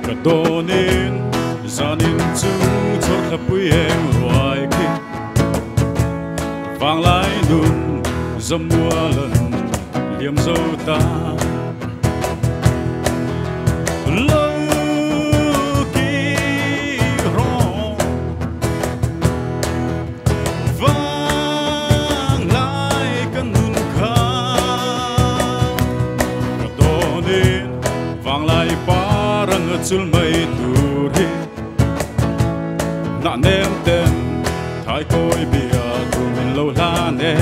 cả đô nên gia đình chúng chốt là quý em hoài khi vang lại nung dâm mùa lần liềm dâu ta lâu kỳ rong vang lại cơn nung khang cả đô nên vang lại parang chul mai turi na nem tem thai koi bia tu min lo la ne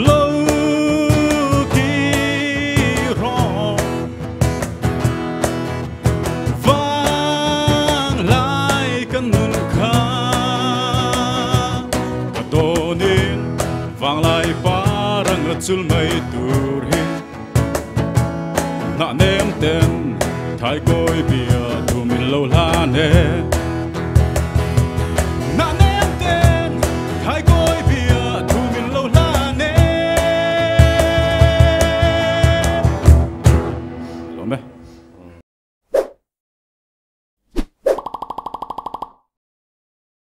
lâu kỳ rong vang lại cơn nung khang cả đô nên vang lại parang chul mai turi na nem tem thai koi bia tu min lo la ne